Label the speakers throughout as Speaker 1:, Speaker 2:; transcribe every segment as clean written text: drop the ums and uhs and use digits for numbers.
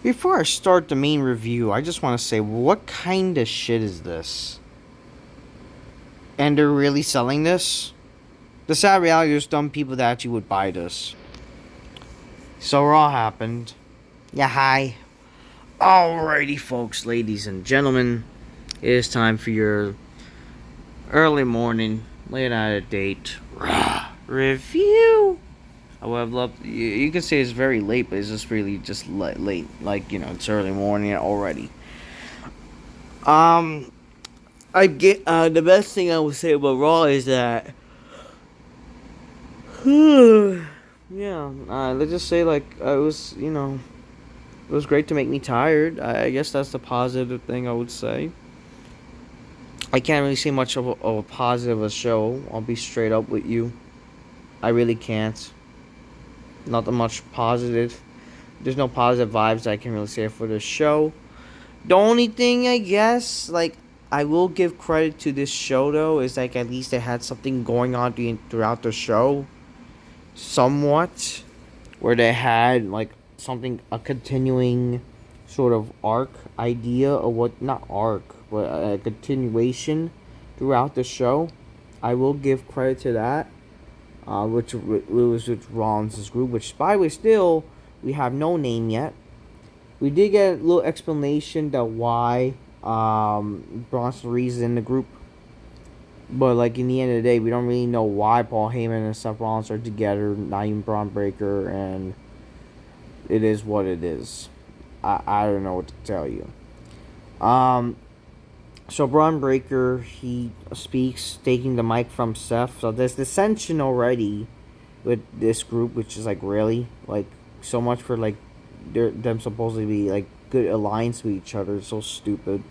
Speaker 1: Before I start the main review, I just want to say, what kind of shit is this? And they're really selling this? The sad reality is dumb people that actually would buy this. So Raw happened. Yeah, hi. Alrighty, folks, ladies and gentlemen. It is time for your early morning, late night at date Raw review. I would have loved. You can say it's very late, but it's just really just late. Like, it's early morning already. I get the best thing I would say about Raw is that, yeah, let's just say like it was, it was great to make me tired. I guess that's the positive thing I would say. I can't really say much of a positive of a show. I'll be straight up with you. I really can't. Not that much positive. There's no positive vibes I can really say for the show. The only thing I guess, like, I will give credit to this show though, is like at least they had something going on throughout the show. Somewhat. Where they had like something, a continuing sort of arc idea, or what, not arc, but a continuation throughout the show. I will give credit to that. Which was with Rollins' group, which by the way still we have no name yet. We did get a little explanation that why Bronson Reed's in the group, but like in the end of the day, we don't really know why Paul Heyman and Seth Rollins are together. Not even Braun Breaker, and it is what it is. I don't know what to tell you. So Braun Breaker, he speaks, taking the mic from Seth. So there's dissension already with this group, which is like really like so much for like them supposedly be like good alliance with each other. It's so stupid.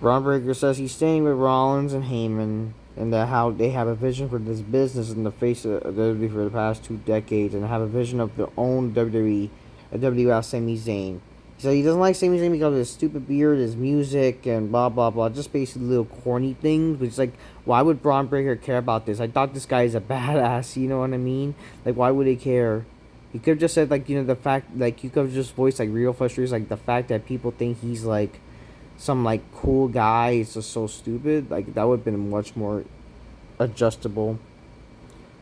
Speaker 1: Braun Breaker says he's staying with Rollins and Heyman, and that how they have a vision for this business in the face of WWE for the past 2 decades, and have a vision of their own WWE, a WWERAW Sami Zayn. He said he doesn't like Sami Zayn because of his stupid beard, his music, and blah blah blah. Just basically little corny things. Which is like, why would Braun Breaker care about this? I thought this guy is a badass. You know what I mean? Like, why would he care? He could have just said like, the fact, like, you could have just voiced like real frustrations, like the fact that people think he's like some like cool guy. It's just so stupid. Like, that would have been much more adjustable.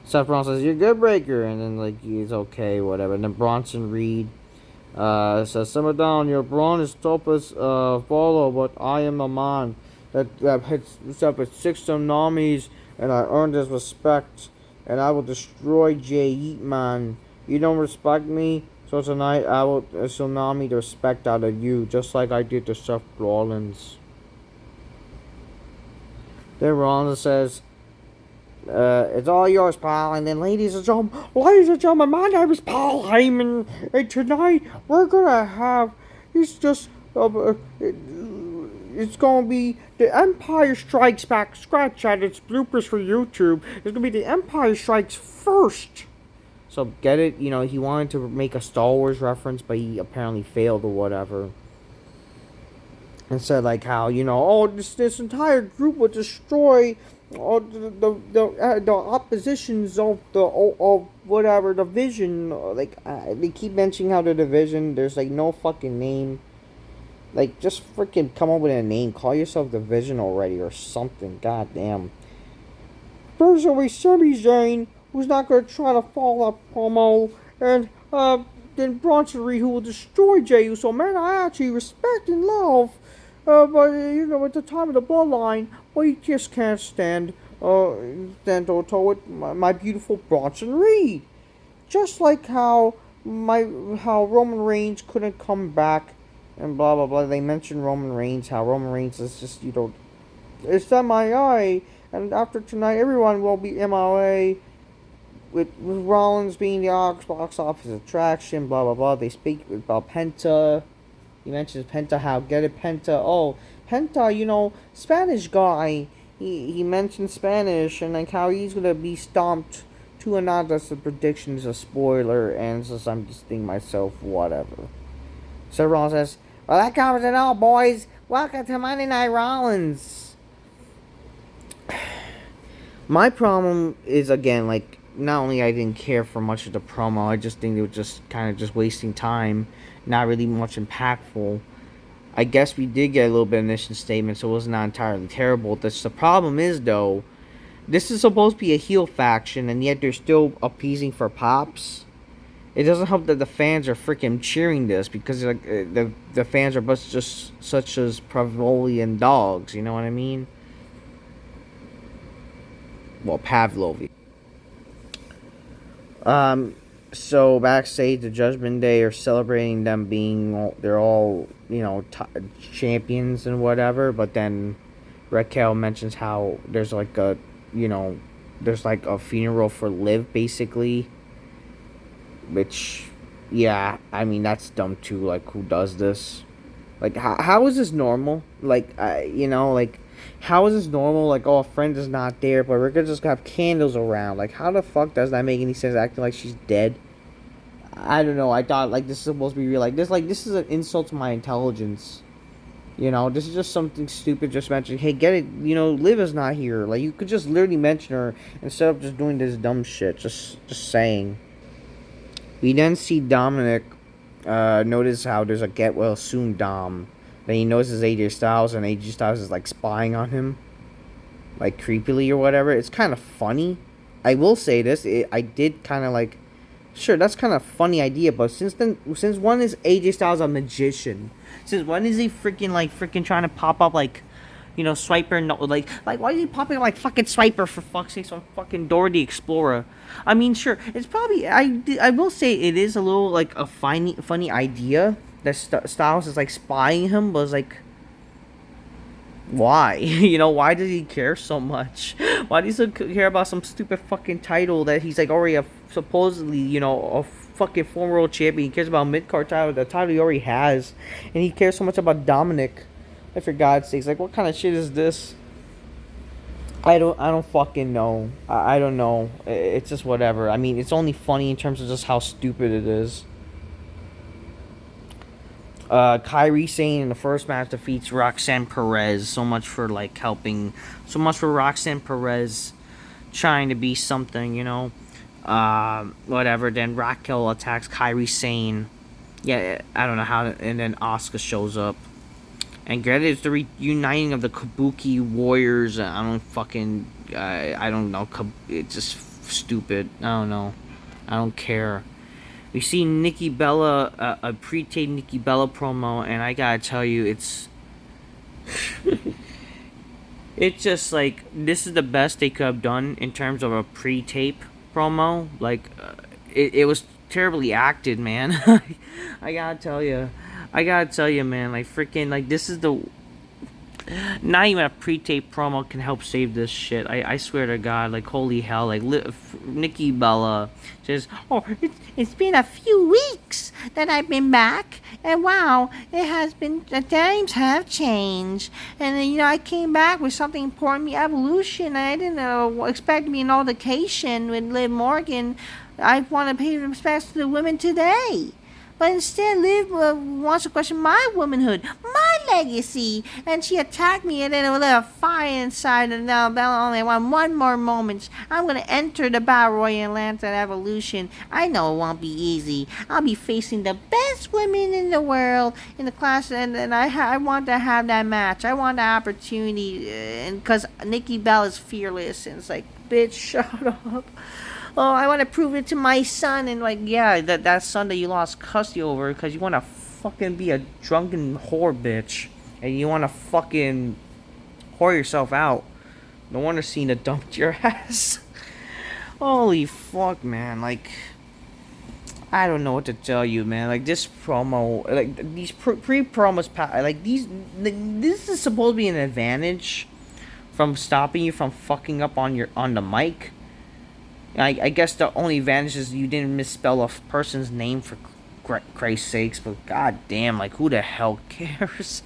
Speaker 1: Seth Rollins says you're good, Breaker, and then like he's okay, whatever. And then Bronson Reed says, simmer down, your brawn is tough as follow, but I am a man that hits up with 6 tsunamis, and I earned his respect, and I will destroy Jay Eatman. You don't respect me, so tonight I will tsunami the respect out of you, just like I did to Seth Rollins. Then Rollins says, it's all yours, pal. And then, ladies and gentlemen, my name is Paul Heyman, and tonight we're gonna have, it's gonna be the Empire Strikes Back scratch at its bloopers for YouTube. It's gonna be the Empire Strikes First. So get it? He wanted to make a Star Wars reference, but he apparently failed or whatever. And said like how, this entire group will destroy the oppositions of whatever division. Like, they keep mentioning how the division, there's like no fucking name. Like, just freaking come up with a name. Call yourself Division already or something. God damn. There's always Sami Zayn, who's not gonna try to follow up promo, and then Bronson Reed, who will destroy Jey Uso. Man, I actually respect and love. But at the time of the bloodline, we just can't stand toe with my beautiful Bronson Reed. Just like how Roman Reigns couldn't come back, and blah blah blah. They mentioned Roman Reigns, how Roman Reigns is just it's MIA, and after tonight, everyone will be MIA. With Rollins being the box office attraction, blah blah blah. They speak about Penta. He mentions Penta, how get it, Penta. Oh, Penta, Spanish guy. He mentioned Spanish, and like how he's gonna be stomped to and not. That's the prediction, is a spoiler, and so I'm just thinking myself, whatever. So Rollins says, well, that covers it all, boys. Welcome to Monday Night Rollins. My problem is, again, like, not only I didn't care for much of the promo, I just think it was just kind of just wasting time, not really much impactful. I guess we did get a little bit of mission statement, so it was not entirely terrible. The problem is, though, this is supposed to be a heel faction, and yet they're still appeasing for pops. It doesn't help that the fans are freaking cheering this, because like the fans are just such as Pavlovian dogs. You know what I mean? Well, Pavlovi. So backstage, the Judgment Day are celebrating them being, they're all, champions and whatever, but then Raquel mentions how there's like a, there's like a funeral for Liv, basically, which, yeah, I mean, that's dumb too, like, who does this? Like, how is this normal? Like, like, how is this normal? Like, oh, a friend is not there, but we're gonna just have candles around. Like, how the fuck does that make any sense? Acting like she's dead. I don't know. I thought like this is supposed to be real. Like this is an insult to my intelligence. This is just something stupid. Just mentioning, hey, get it. Liv is not here. Like you could just literally mention her instead of just doing this dumb shit. Just saying. We then see Dominic. Notice how there's a get well soon Dom. Then he notices AJ Styles, and AJ Styles is like spying on him, like creepily or whatever. It's kind of funny. I will say this. I did kind of like. Sure, that's kind of a funny idea, but since when is AJ Styles a magician? Since when is he freaking trying to pop up like, Swiper? No, like why is he popping up like fucking Swiper for fuck's sake on fucking Dora the Explorer? I mean, sure, it's probably I will say it is a little like a funny idea that Styles is like spying him, but it's like. Why? Why does he care so much? Why does he care about some stupid fucking title that he's like already supposedly, a fucking former world champion? He cares about mid-card title, the title he already has. And he cares so much about Dominic. Like, for God's sakes, like, what kind of shit is this? I don't fucking know. I don't know. It's just whatever. I mean, it's only funny in terms of just how stupid it is. Kairi Sane in the first match defeats Roxanne Perez. So much for like helping. So much for Roxanne Perez trying to be something, whatever. Then Raquel attacks Kairi Sane. Yeah, I don't know how. And then Asuka shows up. And granted, it's the reuniting of the Kabuki Warriors. I don't know. It's just stupid. I don't know. I don't care. We see Nikki Bella, a pre-taped Nikki Bella promo, and I gotta tell you, it's it's just like this is the best they could have done in terms of a pre-tape promo. Like, it was terribly acted, man. I gotta tell you, man. Like freaking, like this is the. Not even a pre-tape promo can help save this shit. I swear to God, like holy hell, like Nikki Bella says, "Oh, it's been a few weeks that I've been back, and wow, it has been. The times have changed, and I came back with something important, the Evolution. And I didn't expect to be an altercation with Liv Morgan. I want to pay respects to the women today." But instead, Liv wants to question my womanhood, my legacy, and she attacked me, and then with a fire inside, and now Bella only want one more moment. I'm going to enter the Battle Royal Atlanta Evolution. I know it won't be easy. I'll be facing the best women in the world in the class, and I want to have that match. I want the opportunity, and because Nikki Bella is fearless, and it's like, bitch, shut up. Oh, I want to prove it to my son. And like, yeah, that son that you lost custody over because you want to fucking be a drunken whore bitch. And you want to fucking whore yourself out. No wonder Cena dumped your ass. Holy fuck, man. Like, I don't know what to tell you, man. Like, this promo, like, these pre-promos, like, this is supposed to be an advantage from stopping you from fucking up on the mic. I guess the only advantage is you didn't misspell a person's name for Christ's sakes, but god damn, like who the hell cares?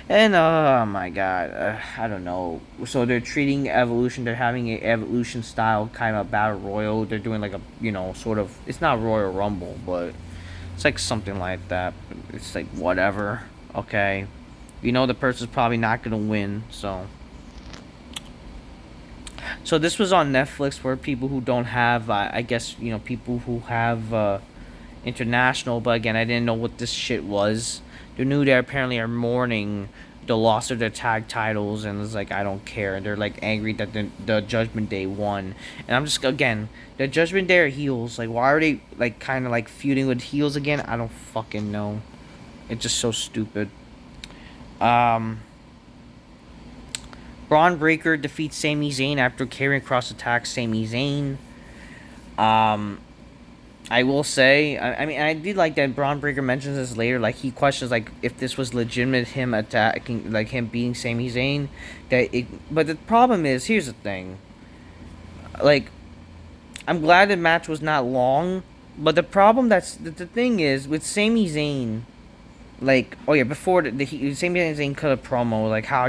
Speaker 1: And oh my god, I don't know. So they're treating Evolution, they're having an Evolution style kind of battle royal. They're doing like a, sort of, it's not Royal Rumble, but it's like something like that. It's like whatever, okay. The person's probably not gonna win, so. So this was on Netflix for people who don't have, I guess, people who have international. But again, I didn't know what this shit was. The New Day apparently are mourning the loss of their tag titles, and it's like, I don't care. And they're like angry that the Judgment Day won. And I'm just, again, the Judgment Day are heels. Like, why are they like kind of like feuding with heels again? I don't fucking know. It's just so stupid. Braun Breaker defeats Sami Zayn after Karrion Kross attacks Sami Zayn. I will say, I mean, I did like that Braun Breaker mentions this later. Like, he questions, like, if this was legitimate, him attacking, like, him beating Sami Zayn. But the problem is, here's the thing. Like, I'm glad the match was not long. But the thing is, with Sami Zayn, like, oh yeah, before Sami Zayn cut a promo, like how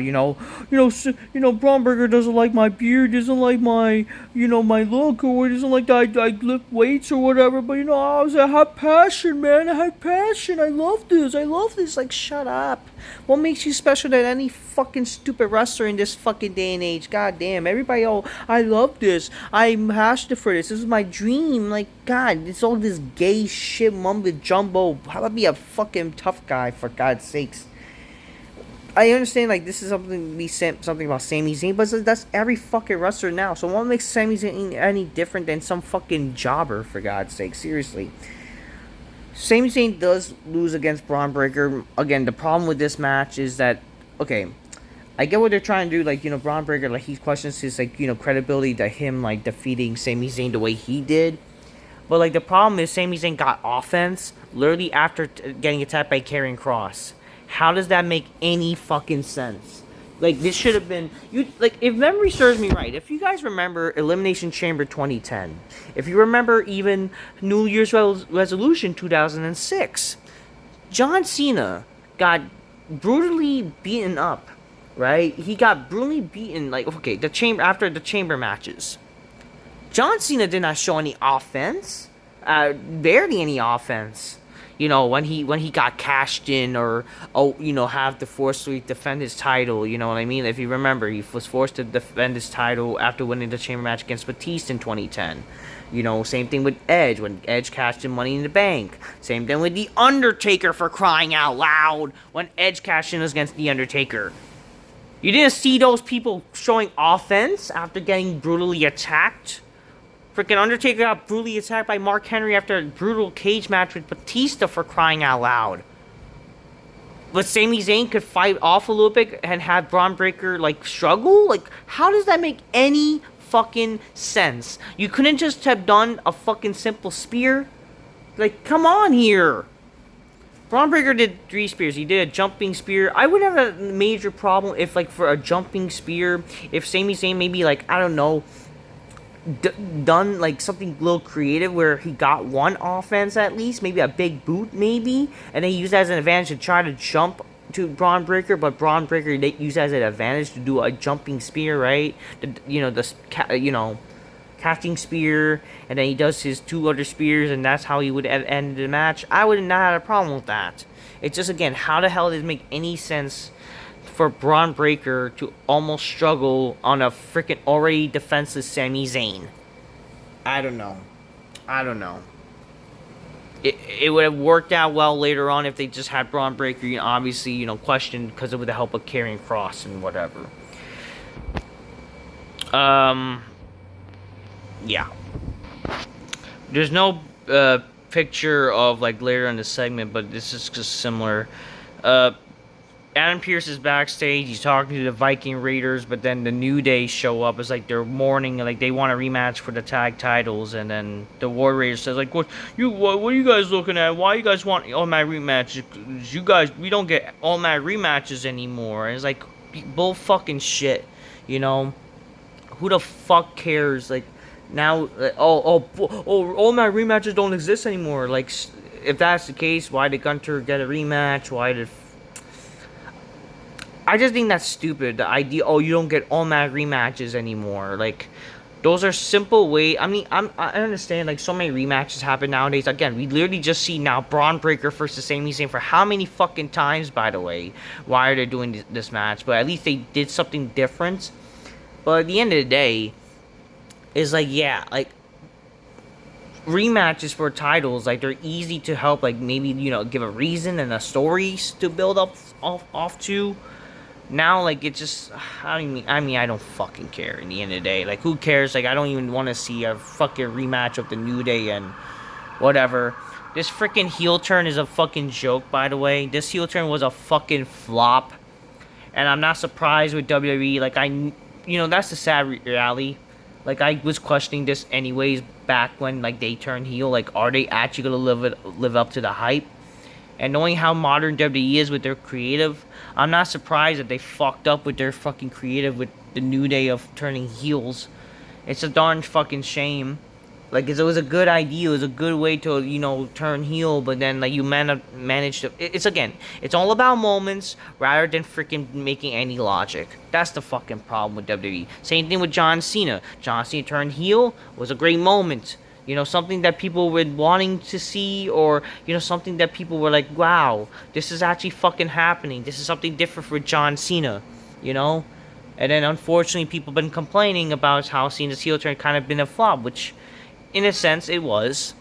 Speaker 1: Braun Breaker doesn't like my beard, doesn't like my my look, or doesn't like that I lift weights or whatever. But I have passion, man. I have passion. I love this. Like, shut up. What makes you special than any fucking stupid wrestler in this fucking day and age? God damn, everybody. Oh, I love this. I'm passionate for this. This is my dream. Like, God, it's all this gay shit, mumbo jumbo. How about be a fucking tough guy, for God's sakes? I understand, like, this is something about Sami Zayn, but that's every fucking wrestler now. So what makes Sami Zayn any different than some fucking jobber, for God's sake? Seriously. Sami Zayn does lose against Braun Breaker. Again, the problem with this match is that, okay, I get what they're trying to do. Like, Braun Breaker, like, he questions his, like, credibility to him, like, defeating Sami Zayn the way he did. But, like, the problem is Sami Zayn got offense literally after getting attacked by Karrion Kross. How does that make any fucking sense? Like, this should have been... if memory serves me right, if you guys remember Elimination Chamber 2010, if you remember even New Year's Resolution 2006, John Cena got brutally beaten up, right? He got brutally beaten, like, okay, after the chamber matches. John Cena did not show any offense. Barely any offense. When he got cashed in, or have to forcefully defend his title. You know what I mean? If you remember, he was forced to defend his title after winning the chamber match against Batista in 2010. Same thing with Edge, when Edge cashed in Money in the Bank. Same thing with The Undertaker, for crying out loud, when Edge cashed in against The Undertaker. You didn't see those people showing offense after getting brutally attacked? Freaking Undertaker got brutally attacked by Mark Henry after a brutal cage match with Batista, for crying out loud. But Sami Zayn could fight off a little bit and have Braun Breaker, like, struggle? Like, how does that make any fucking sense? You couldn't just have done a fucking simple spear? Like, come on here. Braun Breaker did 3 spears. He did a jumping spear. I would have a major problem if, like, for a jumping spear, if Sami Zayn maybe, like, I don't know, done like something a little creative where he got one offense at least, maybe a big boot, maybe, and then he used that as an advantage to try to jump to Braun Breaker, but Braun Breaker they use that as an advantage to do a jumping spear, right? Catching spear, and then he does his 2 other spears, and that's how he would end the match. I would not have a problem with that. It's just, again, how the hell does it make any sense for Braun Breaker to almost struggle on a freaking already defenseless Sami Zayn? I don't know. It would have worked out well later on if they just had Braun Breaker, obviously, questioned because of the help of Karrion Kross and whatever. Yeah. There's no picture of, like, later in the segment, but this is just similar. Adam Pearce is backstage. He's talking to the Viking Raiders, but then the New Day show up. It's like they're mourning, like they want a rematch for the tag titles, and then the War Raiders says, like, what are you guys looking at? Why you guys want all my rematches? You guys, we don't get all my rematches anymore. And it's like, bull fucking shit, Who the fuck cares? Like, now, all my rematches don't exist anymore. Like, if that's the case, why did Gunter get a rematch? Why did... I just think that's stupid. The idea, you don't get all my rematches anymore. Like, those are simple ways. I mean, I understand, like, so many rematches happen nowadays. Again, we literally just see now Braun Breaker versus Sami Zayn for how many fucking times, by the way? Why are they doing this match? But at least they did something different. But at the end of the day, is like, yeah, like rematches for titles, like they're easy to help, like maybe, you know, give a reason and a story to build up off to. Now, like, it just, I don't fucking care in the end of the day. Like, who cares? Like, I don't even want to see a fucking rematch of the New Day and whatever. This freaking heel turn is a fucking joke, by the way. This heel turn was a fucking flop. And I'm not surprised with WWE. Like, you know, that's the sad reality. Like, I was questioning this anyways back when, like, they turned heel. Like, are they actually going to live up to the hype? And knowing how modern WWE is with their creative, I'm not surprised that they fucked up with their fucking creative with the New Day of turning heels. It's a darn fucking shame. Like, it was a good idea. It was a good way to, you know, turn heel. But then, like, you managed to... It's, again, it's all about moments rather than freaking making any logic. That's the fucking problem with WWE. Same thing with John Cena. John Cena turned heel. Was a great moment. You know, something that people were wanting to see, or, you know, something that people were like, wow, this is actually fucking happening. This is something different for John Cena, you know? And then, unfortunately, people have been complaining about how Cena's heel turn kind of been a flop, which, in a sense, it was.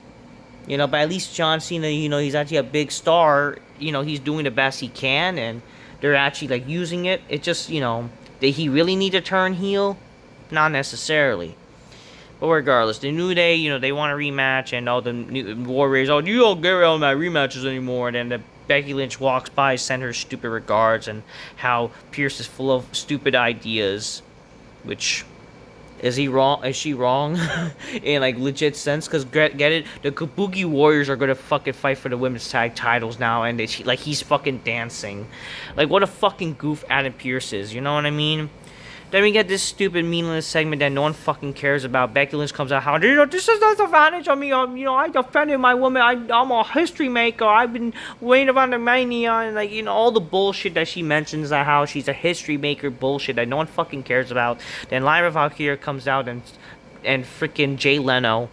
Speaker 1: You know, but at least John Cena, you know, he's actually a big star. You know, he's doing the best he can, and they're actually, like, using it. It just, you know, did he really need to turn heel? Not necessarily. But regardless, the New Day, you know, they want a rematch, and all the new Warriors, oh, you don't get on my rematches anymore. And then the Becky Lynch walks by, send her stupid regards, and how Pierce is full of stupid ideas. Which, is he wrong? Is she wrong? In, like, legit sense? Because, get it? The Kabuki Warriors are going to fucking fight for the women's tag titles now, and he's fucking dancing. Like, what a fucking goof Adam Pierce is, you know what I mean? Then we get this stupid, meaningless segment that no one fucking cares about. Becky Lynch comes out, how, you know, this is not advantage of me. You know, I defended my woman. I'm a history maker. I've been waiting on the mania. And, like, you know, all the bullshit that she mentions, how she's a history maker bullshit that no one fucking cares about. Then Lyra Valkyria comes out, and freaking Jay Leno.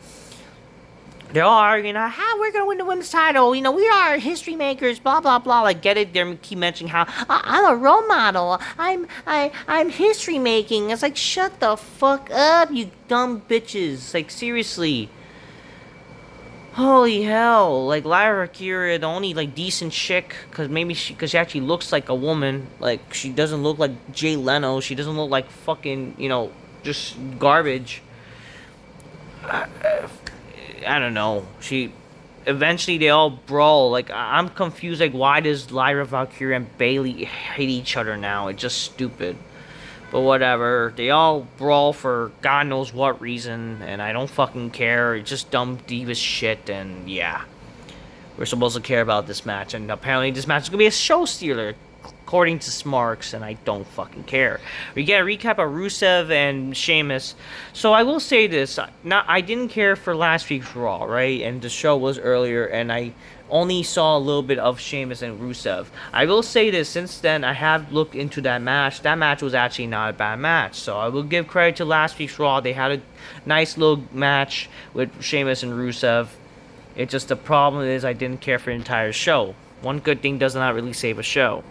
Speaker 1: They're all arguing, how we're gonna win the women's title, you know, we are history makers, blah blah blah. Like, get it? They keep mentioning how I'm a role model, I'm history making. It's like, shut the fuck up, you dumb bitches. Like, seriously, holy hell. Like, Lyra Valkyria, the only, like, decent chick, because she actually looks like a woman. Like, she doesn't look like Jay Leno. She doesn't look like fucking, you know, just garbage. I don't know. Eventually they all brawl. Like, I'm confused. Like, why does Lyra Valkyria and Bayley hate each other now? It's just stupid. But whatever. They all brawl for God knows what reason, and I don't fucking care. It's just dumb divas shit, and yeah. We're supposed to care about this match, and apparently this match is gonna be a show stealer, according to Smarks, and I don't fucking care. We get a recap of Rusev and Sheamus. So I will say this, I didn't care for last week's Raw, right? And the show was earlier, and I only saw a little bit of Sheamus and Rusev. I will say this, since then I have looked into that match. That match was actually not a bad match. So I will give credit to last week's Raw. They had a nice little match with Sheamus and Rusev. It's just the problem is I didn't care for the entire show. One good thing does not really save a show.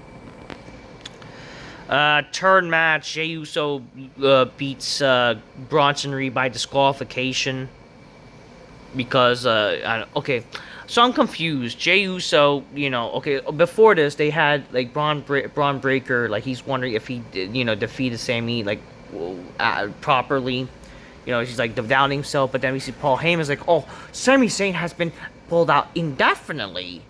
Speaker 1: Third match, Jey Uso beats Bronson Reed by disqualification. Because, okay, so I'm confused. Jey Uso, you know, okay, before this, they had, like, Braun Breaker, like, he's wondering if he, you know, defeated Sami, like, properly. You know, he's, like, doubting himself, but then we see Paul Heyman's like, oh, Sami Zayn has been pulled out indefinitely.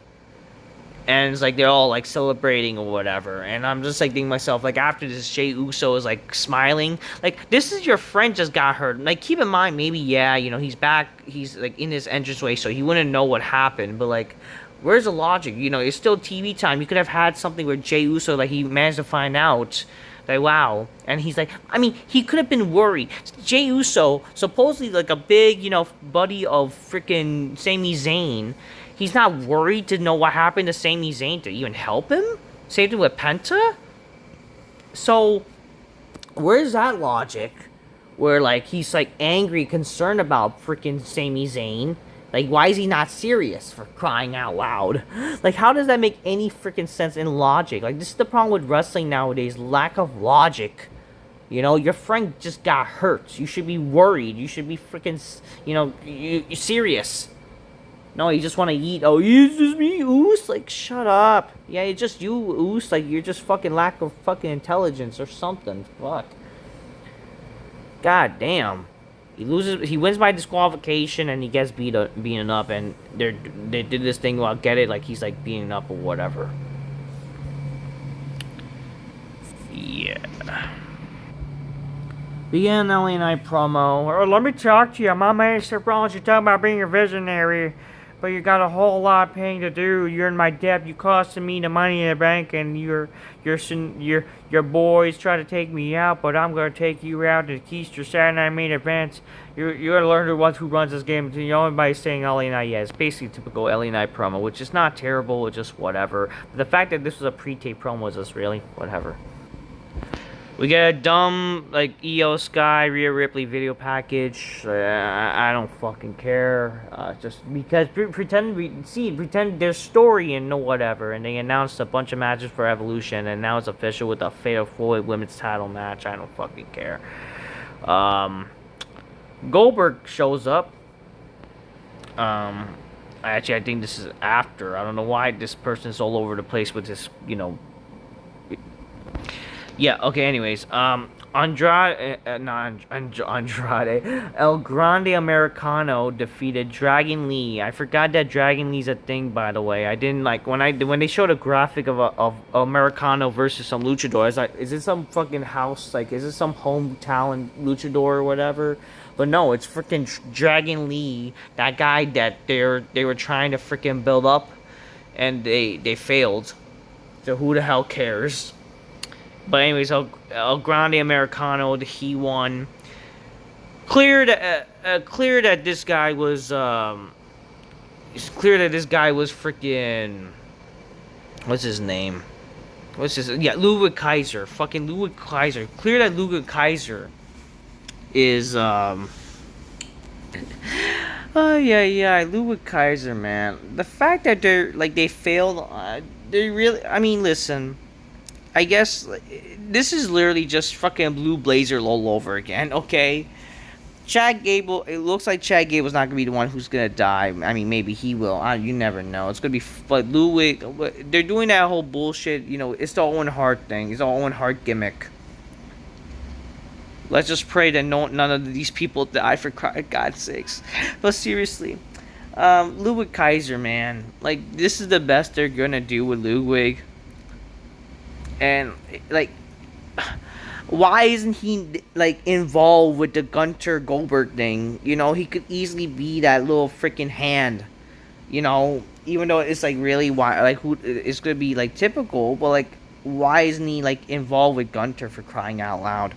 Speaker 1: And it's like they're all like celebrating or whatever. And I'm just like thinking to myself, like, after this, Jey Uso is like smiling. Like, this is your friend just got hurt. Like, keep in mind, maybe, yeah, you know, he's back. He's like in his entranceway, so he wouldn't know what happened. But like, where's the logic? You know, it's still TV time. You could have had something where Jey Uso, like, he managed to find out. Like, wow. And he's like, I mean, he could have been worried. Jey Uso, supposedly like a big, you know, buddy of freaking Sami Zayn. He's not worried to know what happened to Sami Zayn to even help him? Same thing with Penta? So, where's that logic? Where, like, he's, like, angry, concerned about freaking Sami Zayn. Like, why is he not serious, for crying out loud? Like, how does that make any freaking sense in logic? Like, this is the problem with wrestling nowadays. Lack of logic. You know, your friend just got hurt. You should be worried. You should be freaking, you know, you're serious. No, you just want to eat. Oh, it's just me, Oos. Like, shut up. Yeah, it's just you, Oos. Like, you're just fucking lack of fucking intelligence or something. Fuck. God damn. He wins by disqualification, and he gets beaten up, and they did this thing where I'll get it, like he's like beaten up or whatever. Yeah. Begin LA Night promo. Or let me talk to you. My man Seth Rollins, you're talking about being a visionary, but you got a whole lot of paying to do. You're in my debt. You costing me the money in the bank, and your boys try to take me out, but I'm gonna take you out to Keister Saturday Night Main Events. You're gonna learn who runs this game. You know, everybody's saying LA Knight. Yeah, it's basically typical LA Knight promo, which is not terrible. It's just whatever. But the fact that this was a pre-tape promo is just really whatever. We get a dumb, like, EO Sky, Rhea Ripley video package. I don't fucking care. Just because pretend there's story and no whatever. And they announced a bunch of matches for Evolution, and now it's official with a Fatal 4-Way women's title match. I don't fucking care. Goldberg shows up. Actually, I think this is after. I don't know why this person's all over the place with this, you know. Yeah, okay, anyways, Andrade, El Grande Americano defeated Dragon Lee. I forgot that Dragon Lee's a thing, by the way. I didn't like, when they showed a graphic of Americano versus some luchador, I was like, is it some fucking house, like, is it some home talent luchador or whatever? But no, it's freaking Dragon Lee, that guy that they were trying to freaking build up, and they failed. So who the hell cares? But anyways, El Grande Americano, he won. Clear that this guy was it's clear that this guy was freaking, what's his name? Ludwig Kaiser. Fucking Ludwig Kaiser. Clear that Ludwig Kaiser is oh yeah, Ludwig Kaiser, man. The fact that they failed, they really, I mean, listen, I guess this is literally just fucking Blue Blazer all over again, okay? Chad Gable, it looks like Chad Gable's not going to be the one who's going to die. I mean, maybe he will. You never know. It's going to be, but Ludwig, they're doing that whole bullshit, you know, it's the Owen Hart thing. It's the Owen Hart gimmick. Let's just pray that none of these people die, for God's sakes. But seriously, Ludwig Kaiser, man, like, this is the best they're going to do with Ludwig. And, like, why isn't he, like, involved with the Gunter Goldberg thing? You know, he could easily be that little freaking hand, you know, even though it's, like, really, why, like, who, it's gonna be, like, typical, but, like, why isn't he, like, involved with Gunter, for crying out loud?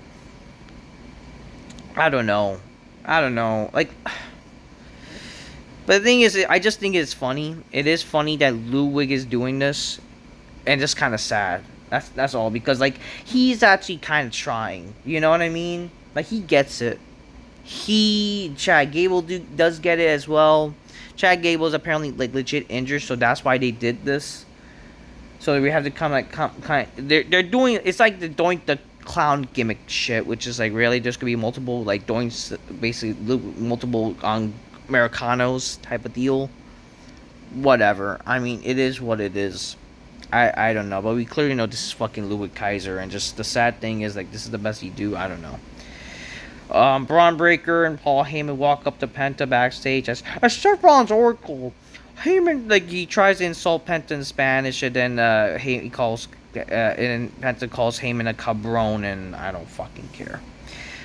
Speaker 1: I don't know, like, but the thing is, I just think it's funny. It is funny that Ludwig is doing this, and just kind of sad. That's all, because, like, he's actually kind of trying, you know what I mean? Like, he gets it. Chad Gable does get it as well. Chad Gable is apparently, like, legit injured, so that's why they did this. So we have to they're doing, it's like they're doing the clown gimmick shit, which is, like, really, there's gonna be multiple, like, doing, basically, multiple, Americanos type of deal. Whatever. I mean, it is what it is. I don't know, but we clearly know this is fucking Ludwig Kaiser, and just the sad thing is, like, this is the best he do. I don't know. Braun Breaker and Paul Heyman walk up to Penta backstage as Seth Rollins' Oracle. Heyman, like, he tries to insult Penta in Spanish, and then and Penta calls Heyman a cabron, and I don't fucking care.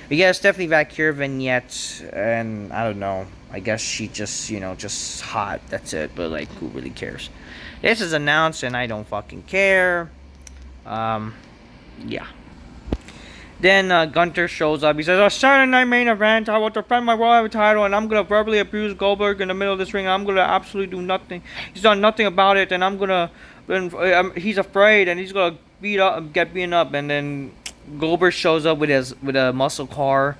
Speaker 1: But yeah, Stephanie Valkyrie vignette, and I don't know. I guess she just, you know, just hot. That's it. But, like, who really cares? This is announced, and I don't fucking care. Yeah. Then Gunter shows up. He says, "A Saturday Night Main Event. I will defend my Raw title, and I'm gonna verbally abuse Goldberg in the middle of this ring. I'm gonna absolutely do nothing. He's done nothing about it, and I'm gonna. He's afraid, and he's gonna get beaten up." And then Goldberg shows up with a muscle car.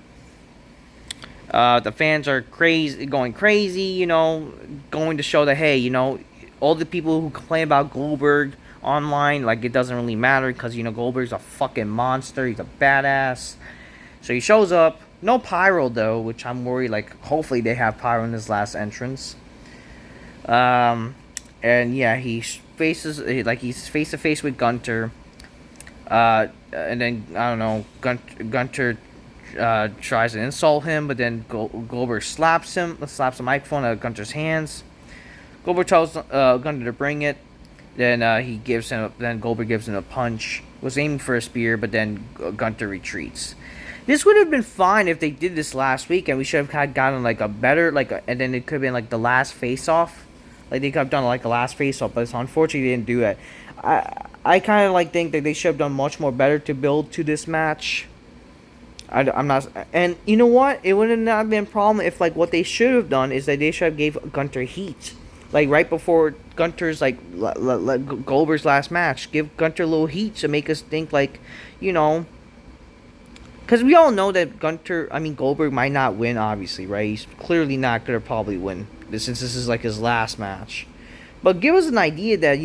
Speaker 1: The fans are going crazy, you know, going to show that, hey, you know, all the people who complain about Goldberg online. Like, it doesn't really matter because, Goldberg's a fucking monster. He's a badass. So he shows up. No pyro, though, which I'm worried, like, hopefully they have pyro in his last entrance. And yeah, he's face to face with Gunter. And then, I don't know, Gunter tries to insult him, but then Goldberg slaps the microphone out of Gunter's hands. Goldberg tells Gunter to bring it. Then then Goldberg gives him a punch. Was aiming for a spear, but then Gunter retreats. This would have been fine if they did this last week, and we should have gotten like a better and then it could have been like the last face-off. Like, they could have done like a last face-off, but unfortunately they didn't do that. I kind of like think that they should have done much more better to build to this match. I'm not, and you know what? It would have not been a problem if, like, what they should have done is that they should have gave Gunter heat, like right before Gunter's Goldberg's last match. Give Gunter a little heat to make us think, like, because we all know that Goldberg might not win, obviously, right? He's clearly not gonna probably win since this is like his last match. But give us an idea that,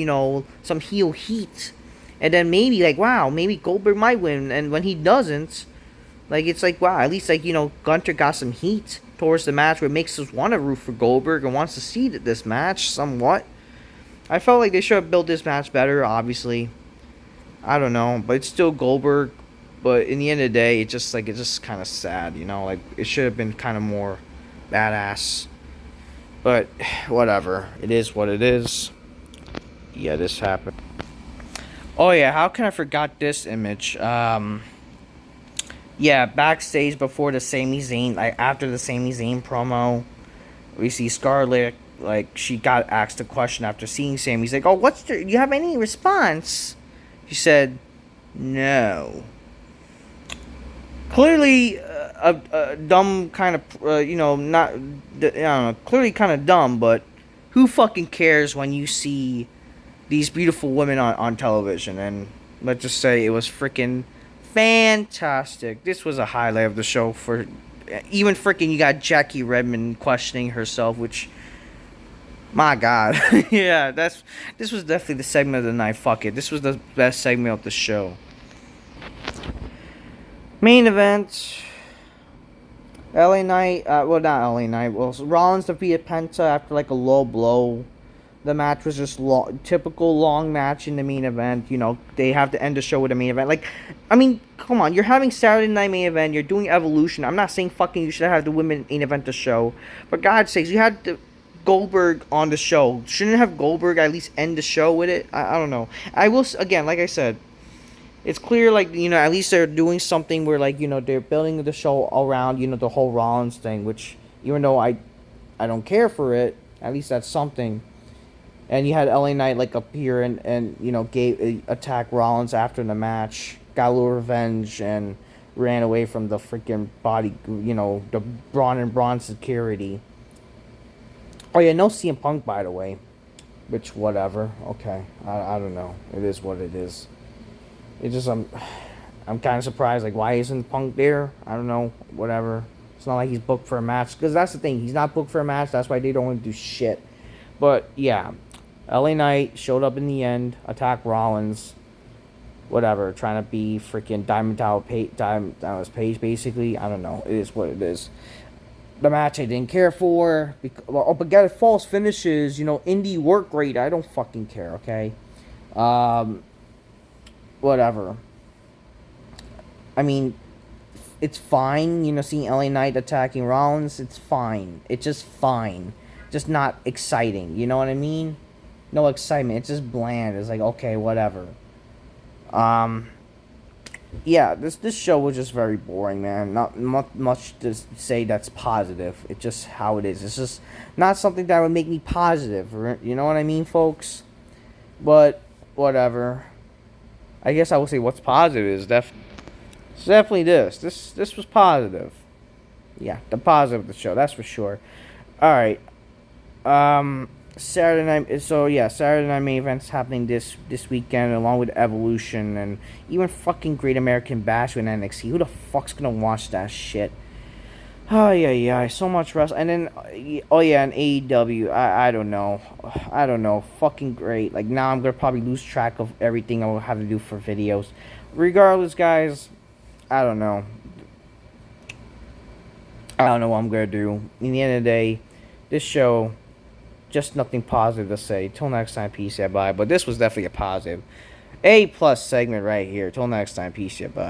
Speaker 1: some heel heat. And then maybe, like, wow, maybe Goldberg might win. And when he doesn't, like, it's like, wow, at least, like, Gunter got some heat towards the match where it makes us want to root for Goldberg and wants to see this match somewhat. I felt like they should have built this match better, obviously. I don't know, but it's still Goldberg. But in the end of the day, it's just kind of sad, like, it should have been kind of more badass. But whatever, it is what it is. Yeah, this happened. Oh yeah, how can I forget this image? Yeah, backstage before the Sami Zayn, like after the Sami Zayn promo, we see Scarlett, like, she got asked a question after seeing Sami. He's like, "Oh, do you have any response?" She said, "No." Clearly, a dumb kind of, not, I don't know, clearly kind of dumb, but who fucking cares when you see these beautiful women on television? And let's just say it was freaking fantastic. This was a highlight of the show for, even freaking, you got Jackie Redmond questioning herself, which, my God. Yeah, this was definitely the segment of the night. Fuck it. This was the best segment of the show. Main event, LA Knight, not LA Knight, Rollins defeated Penta after, like, a low blow. The match was just typical long match in the main event. They have to end the show with a main event. Like, come on, you're having Saturday Night main event, you're doing Evolution. I'm not saying fucking you should have the women main event the show. For God's sakes, you had Goldberg on the show. Shouldn't have Goldberg at least end the show with it? I don't know. I will, again, like I said, it's clear, like, at least they're doing something where, like, they're building the show around, the whole Rollins thing, which, even though I don't care for it, at least that's something. And you had LA Knight, like, appear and attack Rollins after the match, got a little revenge, and ran away from the freaking body, the Braun and Braun security. Oh, yeah, no CM Punk, by the way, which, whatever, okay, I don't know, it is what it is. It just, I'm kind of surprised, like, why isn't Punk there? I don't know, whatever. It's not like he's booked for a match, because that's the thing, he's not booked for a match, that's why they don't want to do shit. But, yeah, LA Knight showed up in the end, attacked Rollins, whatever, trying to be freaking Diamond Dallas Page, basically. I don't know, it is what it is. The match I didn't care for, but get false finishes, indie work rate, I don't fucking care, okay? Whatever. It's fine, seeing LA Knight attacking Rollins, it's fine. It's just fine. Just not exciting, you know what I mean? No excitement, it's just bland. It's like, okay, whatever. Yeah, this show was just very boring, man. Not much to say that's positive. It's just how it is. It's just not something that would make me positive, you know what I mean, folks? But, whatever. I guess I would say what's positive is definitely this. This was positive. Yeah, the positive of the show, that's for sure. Alright. Saturday night. So yeah, Saturday night main events happening this weekend, along with Evolution and even fucking Great American Bash with NXT. Who the fuck's gonna watch that shit? Oh yeah, so much wrestling, and then oh yeah, and AEW. I don't know, Fucking great. Like now, I'm gonna probably lose track of everything I will have to do for videos. Regardless, guys, I don't know. I don't know what I'm gonna do. In the end of the day, this show, just nothing positive to say. Till next time, peace, yeah, bye. But this was definitely a positive, A plus segment right here. Till next time, peace, yeah, bye.